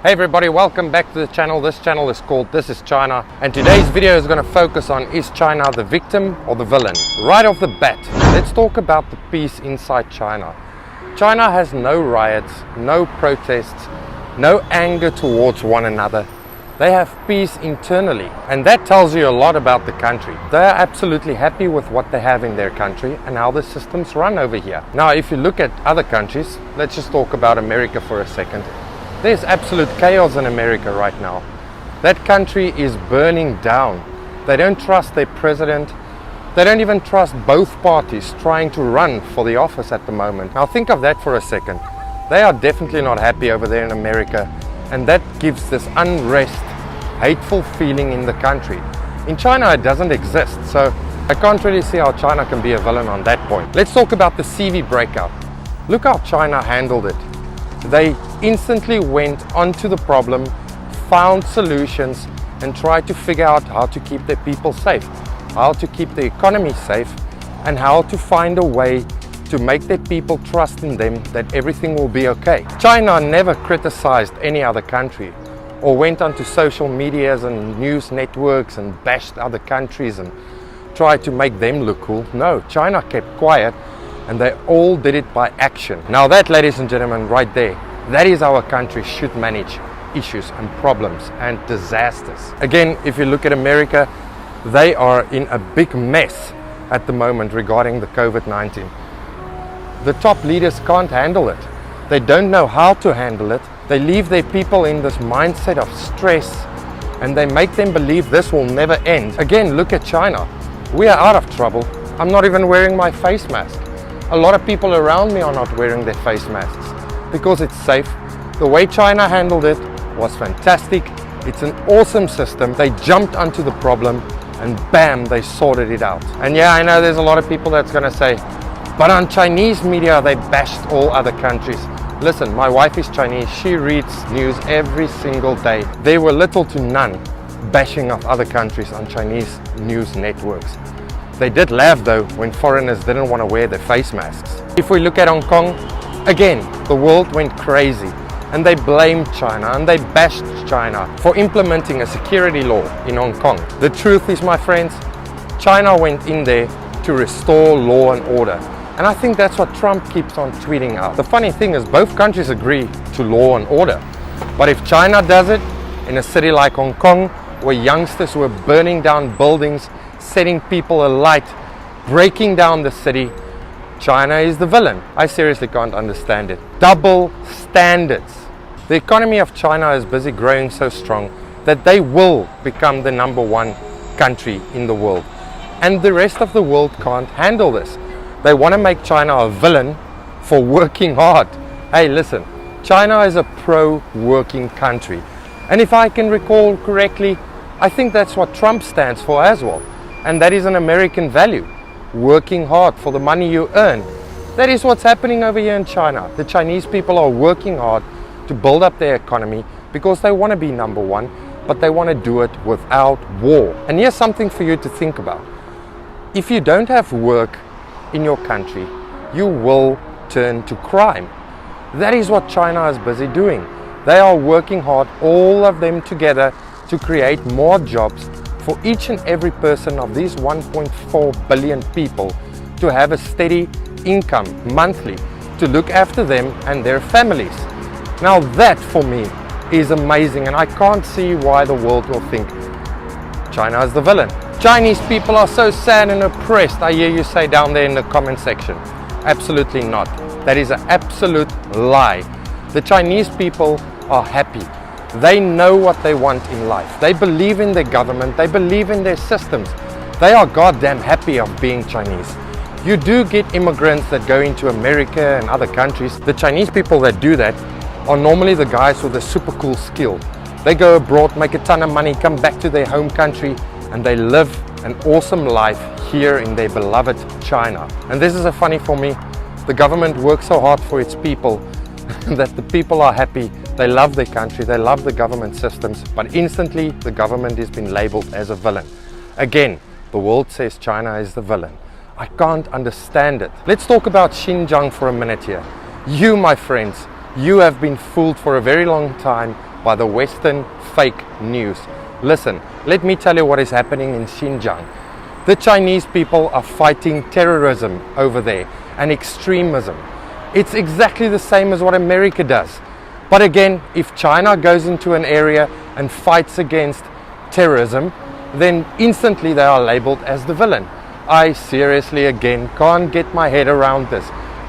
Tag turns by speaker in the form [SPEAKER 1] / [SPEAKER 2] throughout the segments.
[SPEAKER 1] Hey everybody, welcome back to the channel. This channel is called This is China, and today's video is going to focus on, is China the victim or the villain? Right off the bat, let's talk about the peace inside China. China has no riots, no protests, no anger towards one another. They have peace internally, and that tells you a lot about the country. They are absolutely happy with what they have in their country and how the systems run over here. Now, if you look at other countries, let's just talk about America for a second. There's absolute chaos in America right now. That country is burning down. They don't trust their president. They don't even trust both parties trying to run for the office at the moment. Now think of that for a second. They are definitely not happy over there in America, and that gives this unrest, hateful feeling in the country. In China it doesn't exist, so I can't really see how China can be a villain on that point. Let's talk about the CV breakout. Look how China handled it. They instantly went onto the problem, found solutions, and tried to figure out how to keep their people safe, how to keep the economy safe, and how to find a way to make their people trust in them that everything will be okay. China never criticized any other country or went onto social medias and news networks and bashed other countries and tried to make them look cool. No, China kept quiet, and they all did it by action. Now that, ladies and gentlemen, right there, that is how a country should manage issues and problems and disasters. Again, if you look at America, they are in a big mess at the moment regarding the COVID-19. The top leaders can't handle it. They don't know how to handle it. They leave their people in this mindset of stress, and they make them believe this will never end. Again, look at China. We are out of trouble. I'm not even wearing my face mask. A lot of people around me are not wearing their face masks because it's safe. The way China handled it was fantastic. It's an awesome system. They jumped onto the problem and bam, they sorted it out. And yeah, I know there's a lot of people that's gonna say, but on Chinese media, they bashed all other countries. Listen, my wife is Chinese. She reads news every single day. There were little to none bashing of other countries on Chinese news networks. They did laugh though when foreigners didn't want to wear their face masks. If we look at Hong Kong, again, the world went crazy and they blamed China and they bashed China for implementing a security law in Hong Kong. The truth is, my friends, China went in there to restore law and order. And I think that's what Trump keeps on tweeting out. The funny thing is, both countries agree to law and order. But if China does it in a city like Hong Kong, where youngsters were burning down buildings, setting people alight, breaking down the city, China is the villain. I seriously can't understand it. Double standards. The economy of China is busy growing so strong that they will become the #1 country in the world. And the rest of the world can't handle this. They want to make China a villain for working hard. Hey, listen, China is a pro-working country. And if I can recall correctly, I think that's what Trump stands for as well. And that is an American value. Working hard for the money you earn. That is what's happening over here in China. The Chinese people are working hard to build up their economy because they want to be #1, but they want to do it without war. And here's something for you to think about. If you don't have work in your country, you will turn to crime. That is what China is busy doing. They are working hard, all of them together, to create more jobs for each and every person of these 1.4 billion people to have a steady income monthly to look after them and their families. Now that for me is amazing, and I can't see why the world will think China is the villain. Chinese people are so sad and oppressed, I hear you say down there in the comment section. Absolutely not. That is an absolute lie. The Chinese people are happy. They know what they want in life. They believe in their government. They believe in their systems. They are goddamn happy of being Chinese. You do get immigrants that go into America and other countries. The Chinese people that do that are normally the guys with a super cool skill. They go abroad, make a ton of money, come back to their home country, and they live an awesome life here in their beloved China. And this is a funny for me. The government works so hard for its people that the people are happy. They love their country, they love the government systems, but instantly the government has been labeled as a villain. Again, the world says China is the villain. I can't understand it. Let's talk about Xinjiang for a minute here. You, my friends, you have been fooled for a very long time by the Western fake news. Listen, let me tell you what is happening in Xinjiang. The Chinese people are fighting terrorism over there and extremism. It's exactly the same as what America does. But again, if China goes into an area and fights against terrorism, then instantly they are labeled as the villain. I seriously again can't get my head around this.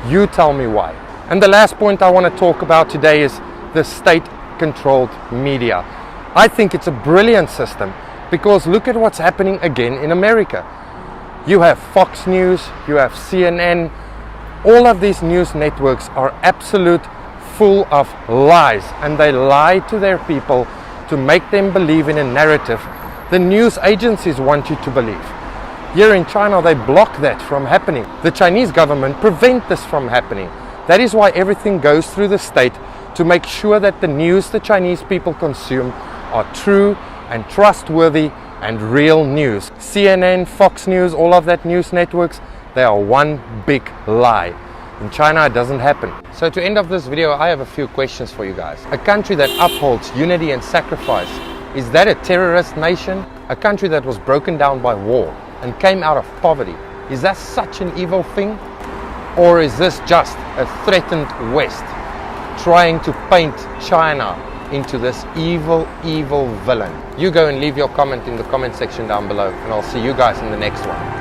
[SPEAKER 1] You tell me why. And the last point I want to talk about today is the state-controlled media. I think it's a brilliant system because look at what's happening again in America. You have Fox News, you have CNN. All of these news networks are absolute full of lies, and they lie to their people to make them believe in a narrative the news agencies want you to believe. Here in China, they block that from happening. The Chinese government prevent this from happening. That is why everything goes through the state to make sure that the news the Chinese people consume are true and trustworthy and real news. CNN, Fox News, all of that news networks, they are one big lie. In China, it doesn't happen. So to end of this video, I have a few questions for you guys. A country that upholds unity and sacrifice, is that a terrorist nation? A country that was broken down by war and came out of poverty, is that such an evil thing? Or is this just a threatened West trying to paint China into this evil, evil villain? You go and leave your comment in the comment section down below, and I'll see you guys in the next one.